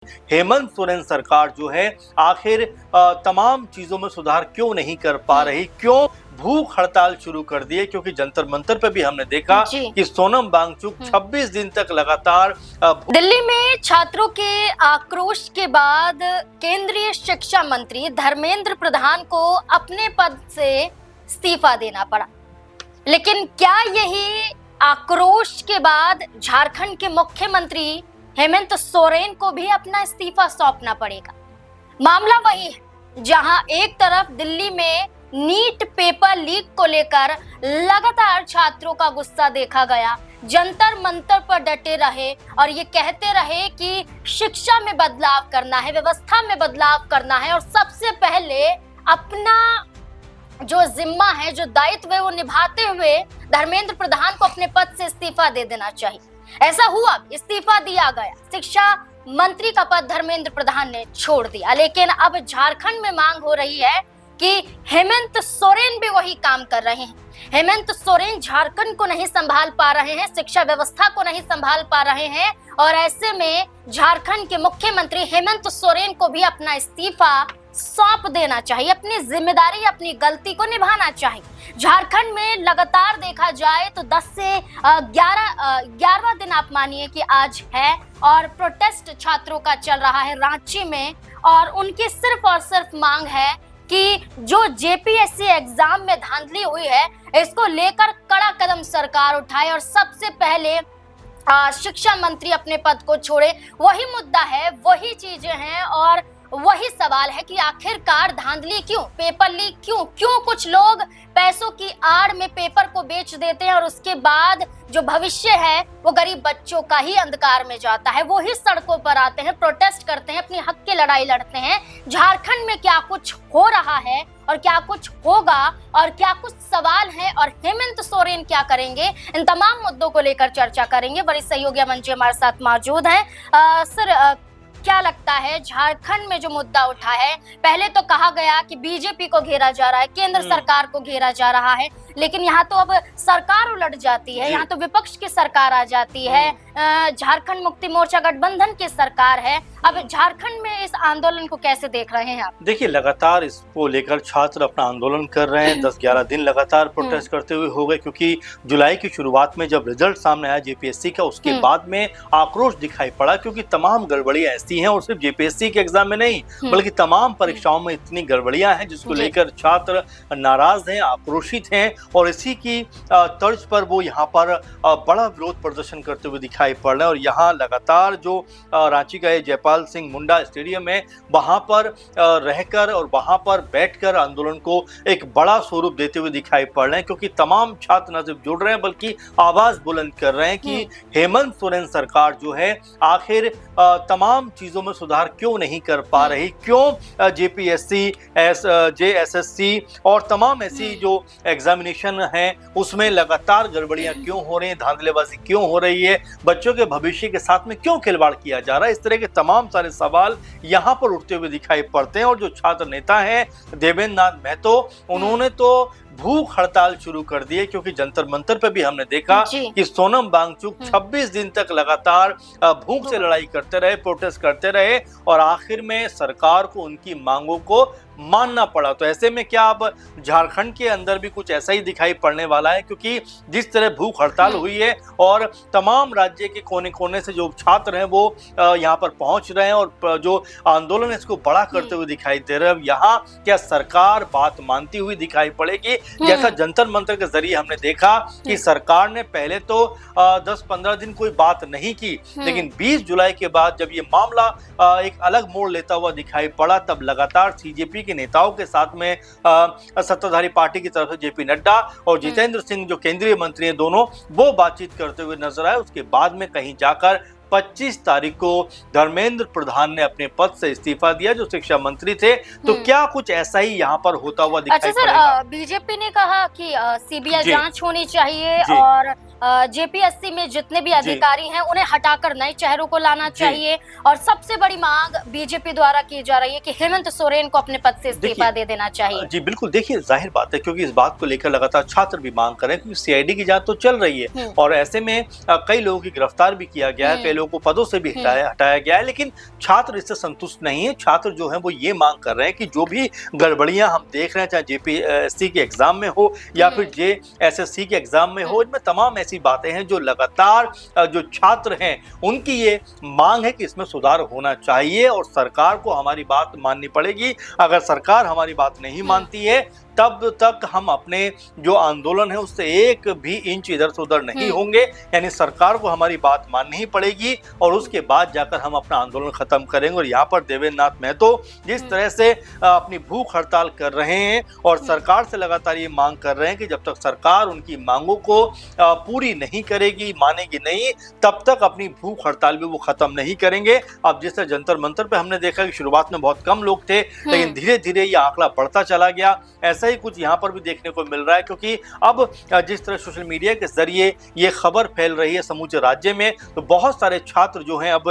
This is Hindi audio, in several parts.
हेमंत सोरेन सरकार जो है आखिर तमाम चीजों में सुधार क्यों नहीं कर पा रही, क्यों भूख हड़ताल शुरू कर दी है? क्योंकि जंतर मंतर पे भी हमने देखा कि सोनम वांगचुक 26 दिन तक लगातार दिल्ली में छात्रों के आक्रोश के बाद केंद्रीय शिक्षा मंत्री धर्मेंद्र प्रधान को अपने पद से इस्तीफा देना पड़ा। लेकिन क्या यही आक्रोश के बाद झारखंड के मुख्यमंत्री हेमंत सोरेन को भी अपना इस्तीफा सौंपना पड़ेगा? मामला वही है जहां एक तरफ दिल्ली में नीट पेपर लीक को लेकर लगातार छात्रों का गुस्सा देखा गया, जंतर मंतर पर डटे रहे और ये कहते रहे कि शिक्षा में बदलाव करना है, व्यवस्था में बदलाव करना है और सबसे पहले अपना जो जिम्मा है, जो दायित्व है वो निभाते हुए धर्मेंद्र प्रधान को अपने पद से इस्तीफा दे देना चाहिए। ऐसा हुआ, इस्तीफा दिया गया, शिक्षा मंत्री का पद धर्मेंद्र प्रधान ने छोड़ दिया। लेकिन अब झारखंड में मांग हो रही है कि हेमंत सोरेन भी वही काम कर रहे हैं। हेमंत सोरेन झारखंड को नहीं संभाल पा रहे हैं, शिक्षा व्यवस्था को नहीं संभाल पा रहे हैं और ऐसे में झारखंड के मुख्यमंत्री हेमंत सोरेन को भी अपना इस्तीफा सौंप देना चाहिए, अपनी जिम्मेदारी, अपनी गलती को निभाना चाहिए। झारखंड में लगातार देखा जाए तो 10 से 11वां दिन आप मानिए कि आज है और प्रोटेस्ट छात्रों का चल रहा है रांची में और उनकी सिर्फ और सिर्फ मांग है कि जो जेपीएससी एग्जाम में धांधली हुई है इसको लेकर कड़ा कदम सरकार उठाए और सबसे पहले शिक्षा मंत्री अपने पद को छोड़े। वही मुद्दा है, वही चीजें हैं और वही सवाल है कि आखिरकार धांधली क्यों, पेपर लीक क्यों कुछ लोग पैसों की आड़ में पेपर को बेच देते हैं और उसके बाद जो भविष्य है वो गरीब बच्चों का ही अंधकार में जाता है। वो ही सड़कों पर आते हैं, प्रोटेस्ट करते हैं, अपनी हक की लड़ाई लड़ते हैं। झारखंड में क्या कुछ हो रहा है और क्या कुछ होगा और क्या कुछ सवाल है और हेमंत सोरेन क्या करेंगे, इन तमाम मुद्दों को लेकर चर्चा करेंगे। वरिष्ठ सहयोगी मंच हमारे साथ मौजूद है। सर, क्या लगता है झारखंड में जो मुद्दा उठा है, पहले तो कहा गया कि बीजेपी को घेरा जा रहा है, केंद्र सरकार को घेरा जा रहा है, लेकिन यहाँ तो अब सरकार उलट जाती है, यहाँ तो विपक्ष की सरकार आ जाती है, झारखंड मुक्ति मोर्चा गठबंधन की सरकार है। अब झारखंड में इस आंदोलन को कैसे देख रहे हैं आप? देखिए, लगातार इसको लेकर छात्र अपना आंदोलन कर रहे हैं। 10-11 दिन लगातार प्रोटेस्ट करते हुए हो गए क्योंकि जुलाई की शुरुआत में जब रिजल्ट सामने आया जेपीएससी का, उसके बाद में आक्रोश दिखाई पड़ा क्योंकि तमाम गड़बड़ियां ऐसी हैं और सिर्फ जेपीएससी के एग्जाम में नहीं बल्कि तमाम परीक्षाओं में इतनी गड़बड़ियां हैं जिसको लेकर छात्र नाराज हैं, आक्रोशित हैं और इसी की तर्ज पर वो यहाँ पर बड़ा विरोध प्रदर्शन करते हुए दिखाई पड़ रहे हैं। और यहाँ लगातार जो रांची का जयपाल सिंह मुंडा स्टेडियम है वहां पर रहकर और वहां पर बैठकर आंदोलन को एक बड़ा स्वरूप देते हुए दिखाई पड़ रहे हैं क्योंकि तमाम छात्र न सिर्फ जुड़ रहे हैं बल्कि आवाज बुलंद कर रहे हैं कि हेमंत सोरेन सरकार जो है आखिर तमाम चीजों में सुधार क्यों नहीं कर पा रही, क्यों जेपीएससी, जेएसएससी और तमाम ऐसी जो एग्जामिनेशन है उसमें लगातार गड़बड़ियां क्यों हो रही हैं, धांधलेबाजी क्यों हो रही है, बच्चों के भविष्य के साथ में क्यों खिलवाड़ किया जा रहा है। इस तरह के तमाम सारे सवाल यहाँ पर उठते हुए दिखाई पड़ते हैं। और जो छात्र नेता हैं देवेंद्र नाथ महतो, उन्होंने तो भूख हड़ताल शुरू कर दी है क्योंकि जंतर मंतर पे भी हमने देखा कि सोनम वांगचुक 26 दिन तक लगातार भूख से लड़ाई करते रहे, प्रोटेस्ट करते रहे और आखिर में सरकार को उनकी मांगों को मानना पड़ा। तो ऐसे में क्या अब झारखंड के अंदर भी कुछ ऐसा ही दिखाई पड़ने वाला है क्योंकि जिस तरह भूख हड़ताल हुई है और तमाम राज्य के कोने कोने से जो छात्र हैं वो यहाँ पर पहुंच रहे हैं और जो आंदोलन है इसको बड़ा करते हुए दिखाई दे रहे हैं। यहाँ क्या सरकार बात मानती हुई दिखाई पड़ेगी? जैसा जंतर मंतर के जरिए हमने देखा कि सरकार ने पहले तो 10-15 दिन कोई बात नहीं की, लेकिन 20 जुलाई के बाद जब ये मामला एक अलग मोड़ लेता हुआ दिखाई पड़ा तब लगातार सीजेपी के नेताओं के साथ में सत्ताधारी पार्टी की तरफ से जेपी नड्डा और जितेंद्र सिंह जो केंद्रीय मंत्री हैं दोनों, वो बातचीत करते हुए नजर आए। उसके बाद में कहीं जाकर 25 तारीख को धर्मेंद्र प्रधान ने अपने पद से इस्तीफा दिया जो शिक्षा मंत्री थे। तो क्या कुछ ऐसा ही यहाँ पर होता हुआ दिखाई पड़ेगा? अच्छा सर, बीजेपी ने कहा कि सीबीआई जांच होनी चाहिए और जेपीएससी में जितने भी अधिकारी हैं उन्हें हटाकर नए चेहरों को लाना चाहिए और सबसे बड़ी मांग बीजेपी द्वारा की जा रही है कि हेमंत सोरेन को अपने पद से इस्तीफा दे देना चाहिए। जी बिल्कुल, देखिए जाहिर बात है क्योंकि इस बात को लेकर लगातार छात्र भी मांग कर रहे हैं क्योंकि सीआईडी की जांच तो चल रही है और ऐसे में कई लोगों की गिरफ्तार भी किया गया है, कई लोगों को पदों से भी हटाया गया है, लेकिन छात्र इससे संतुष्ट नहीं है। छात्र जो है वो ये मांग कर रहे हैं कि जो भी गड़बड़ियां हम देख रहे हैं, चाहे जेपीएससी के एग्जाम में हो या फिर जेएसएससी के एग्जाम में हो, इनमें तमाम ऐसी बातें हैं जो लगातार जो छात्र हैं उनकी ये मांग है कि इसमें सुधार होना चाहिए और सरकार को हमारी बात माननी पड़ेगी। अगर सरकार हमारी बात नहीं मानती है तब तक हम अपने जो आंदोलन है उससे एक भी इंच इधर से उधर नहीं होंगे। यानी सरकार को हमारी बात माननी ही पड़ेगी और उसके बाद जाकर हम अपना आंदोलन खत्म करेंगे। और यहाँ पर देवेंद्र नाथ महतो जिस तरह से अपनी भूख हड़ताल कर रहे हैं और सरकार से लगातार ये मांग कर रहे हैं कि जब तक सरकार उनकी मांगों को पूरी नहीं करेगी, मानेगी नहीं, तब तक अपनी भूख हड़ताल भी वो खत्म नहीं करेंगे। अब जिस तरह जंतर मंतर पे हमने देखा कि शुरुआत में बहुत कम लोग थे, लेकिन धीरे धीरे ये आंकड़ा बढ़ता चला गया। ऐसा ही कुछ यहाँ पर भी देखने को मिल रहा है, क्योंकि अब जिस तरह सोशल मीडिया के जरिए ये खबर फैल रही है समूचे राज्य में, तो बहुत सारे छात्र जो हैं अब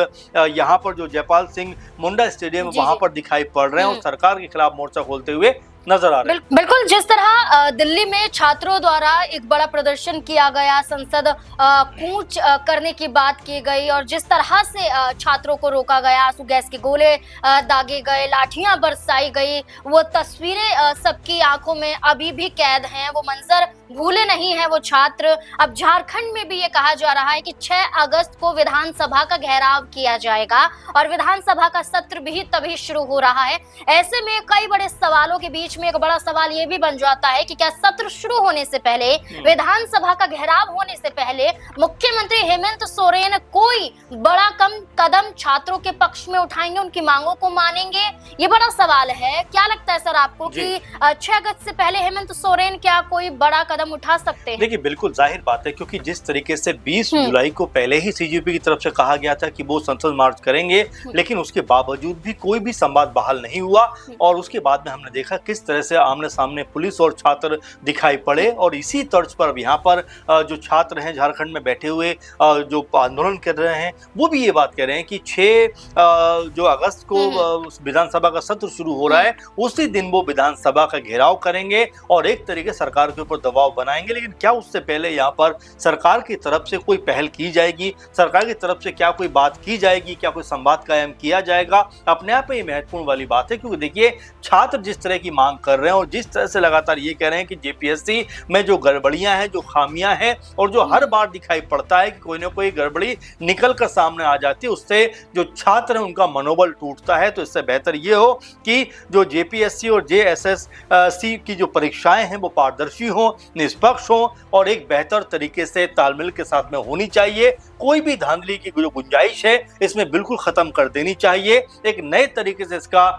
यहाँ पर जो जयपाल सिंह मुंडा स्टेडियम वहां पर दिखाई पड़ रहे हैं और सरकार के खिलाफ मोर्चा खोलते हुए नजर आ रहे हैं। बिल्कुल, जिस तरह दिल्ली में छात्रों द्वारा एक बड़ा प्रदर्शन किया गया, संसद कूच करने की बात की गई और जिस तरह से छात्रों को रोका गया, आंसू गैस के गोले दागे गए, लाठियां बरसाई गई, वो तस्वीरें सबकी आंखों में अभी भी कैद हैं। वो मंजर भूले नहीं है वो छात्र। अब झारखंड में भी ये कहा जा रहा है कि 6 अगस्त को विधानसभा का घेराव किया जाएगा और विधानसभा का सत्र भी तभी शुरू हो रहा है। ऐसे में कई बड़े सवालों के बीच में एक बड़ा सवाल ये भी बन जाता है कि क्या सत्र शुरू होने से पहले, विधानसभा का घेराव होने से पहले मुख्यमंत्री हेमंत सोरेन कोई बड़ा कदम छात्रों के पक्ष में उठाएंगे, उनकी मांगों को मानेंगे? ये बड़ा सवाल है। क्या लगता है सर आपको कि 6 अगस्त से पहले हेमंत सोरेन क्या कोई बड़ा कदम उठा सकते हैं? देखिए, बिल्कुल जाहिर बात है, क्योंकि जिस तरीके से 20 जुलाई को पहले ही सीजेपी की तरफ से कहा गया था कि वो संसद मार्च करेंगे, लेकिन उसके बावजूद भी कोई भी संवाद बहाल नहीं हुआ और उसके बाद में हमने देखा किस तरह से आमने सामने पुलिस और छात्र दिखाई पड़े। और इसी तर्ज पर अब यहाँ पर जो छात्र हैं झारखंड में बैठे हुए जो आंदोलन कर रहे हैं, वो भी ये बात कह रहे हैं कि 6 जो अगस्त को विधानसभा का सत्र शुरू हो रहा है, उसी दिन वो विधानसभा का घेराव करेंगे और एक तरीके सरकार के ऊपर दबाव बनाएंगे। लेकिन क्या उससे पहले यहाँ पर सरकार की तरफ से कोई पहल की जाएगी? सरकार की तरफ से क्या कोई बात की जाएगी? क्या कोई संवाद कायम किया जाएगा? अपने आप में ये महत्वपूर्ण वाली बात है, क्योंकि देखिए छात्र जिस तरह की मांग कर रहे हैं और जिस तरह से लगातार ये कह रहे हैं कि जेपीएससी में जो गड़बड़ियां हैं, जो खामियां हैं और जो हर बार दिखाई पड़ता है कि कोई ना कोई गड़बड़ी निकल कर सामने आ जाती है, उससे जो छात्र हैं उनका मनोबल टूटता है। तो इससे बेहतर ये हो कि जो जेपीएससी और जेएसएससी की जो परीक्षाएं हैं वो पारदर्शी हो, निष्पक्ष हो और एक बेहतर तरीके से तालमेल के साथ में होनी चाहिए। कोई भी धांधली की जो गुंजाइश है इसमें बिल्कुल खत्म कर देनी चाहिए। एक नए तरीके से इसका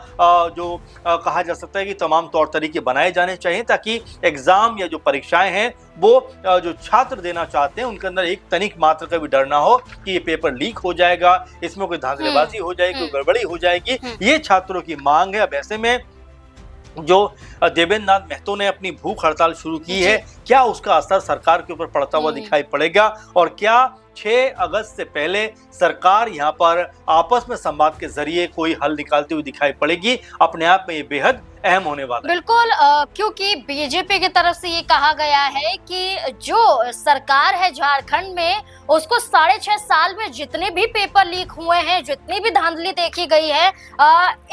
जो कहा जा सकता है कि तमाम तौर तरीके बनाए जाने चाहिए, ताकि एग्जाम या जो परीक्षाएं हैं वो जो छात्र देना चाहते हैं उनके अंदर एक तनिक मात्र का भी डर ना हो कि ये पेपर लीक हो जाएगा, इसमें कोई धांधलेबाजी हो जाएगी, कोई गड़बड़ी हो जाएगी। ये छात्रों की मांग है। अब ऐसे में जो देवेंद्र नाथ महतो ने अपनी भूख हड़ताल शुरू की है, क्या उसका असर सरकार के ऊपर पड़ता हुआ दिखाई पड़ेगा और क्या 6 अगस्त से पहले सरकार यहाँ पर आपस में संवाद के जरिए कोई हल निकालती हुई दिखाई पड़ेगी? अपने आप में ये बेहद अहम होने वाला है। बिल्कुल, क्योंकि बीजेपी की तरफ से ये कहा गया है कि जो सरकार है झारखंड में, उसको 6.5 साल में जितने भी पेपर लीक हुए हैं, जितनी भी धांधली देखी गई है,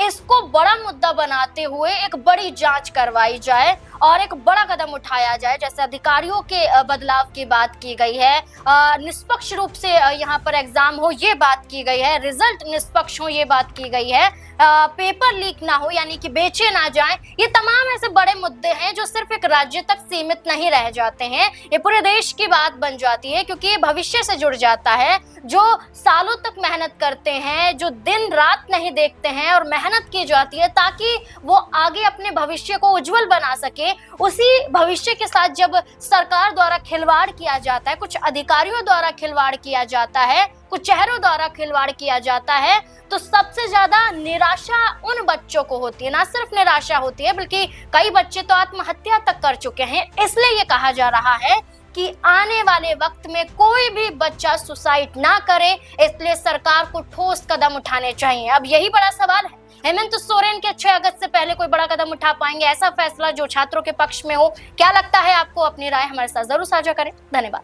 इसको बड़ा मुद्दा बनाते हुए एक बड़ी जांच करवाई जाए और एक बड़ा कदम उठाया जाए। जैसे अधिकारियों के बदलाव की बात की गई है, निष्पक्ष रूप से यहाँ पर एग्जाम हो ये बात की गई है, रिजल्ट निष्पक्ष हो ये बात की गई है, पेपर लीक ना हो यानी कि बेचे ना जाएं। ये तमाम ऐसे बड़े मुद्दे हैं जो सिर्फ एक राज्य तक सीमित नहीं रह जाते हैं, ये पूरे देश की बात बन जाती है, क्योंकि ये भविष्य से जुड़ जाता है। जो सालों तक मेहनत करते हैं, जो दिन रात नहीं देखते हैं और मेहनत की जाती है ताकि वो आगे अपने भविष्य को उज्जवल बना सके, उसी भविष्य के साथ जब सरकार द्वारा खिलवाड़ किया जाता है, कुछ अधिकारियों द्वारा खिलवाड़ किया जाता है, कुछ चेहरों द्वारा खिलवाड़ किया जाता है, तो सबसे ज्यादा निराशा उन बच्चों को होती है। ना सिर्फ निराशा होती है बल्कि कई बच्चे तो आत्महत्या तक कर चुके हैं। इसलिए ये कहा जा रहा है कि आने वाले वक्त में कोई भी बच्चा सुसाइड ना करे, इसलिए सरकार को ठोस कदम उठाने चाहिए। अब यही बड़ा सवाल है, हेमंत सोरेन के 6 अगस्त से पहले कोई बड़ा कदम उठा पाएंगे, ऐसा फैसला जो छात्रों के पक्ष में हो? क्या लगता है आपको? अपनी राय हमारे साथ जरूर साझा करें। धन्यवाद।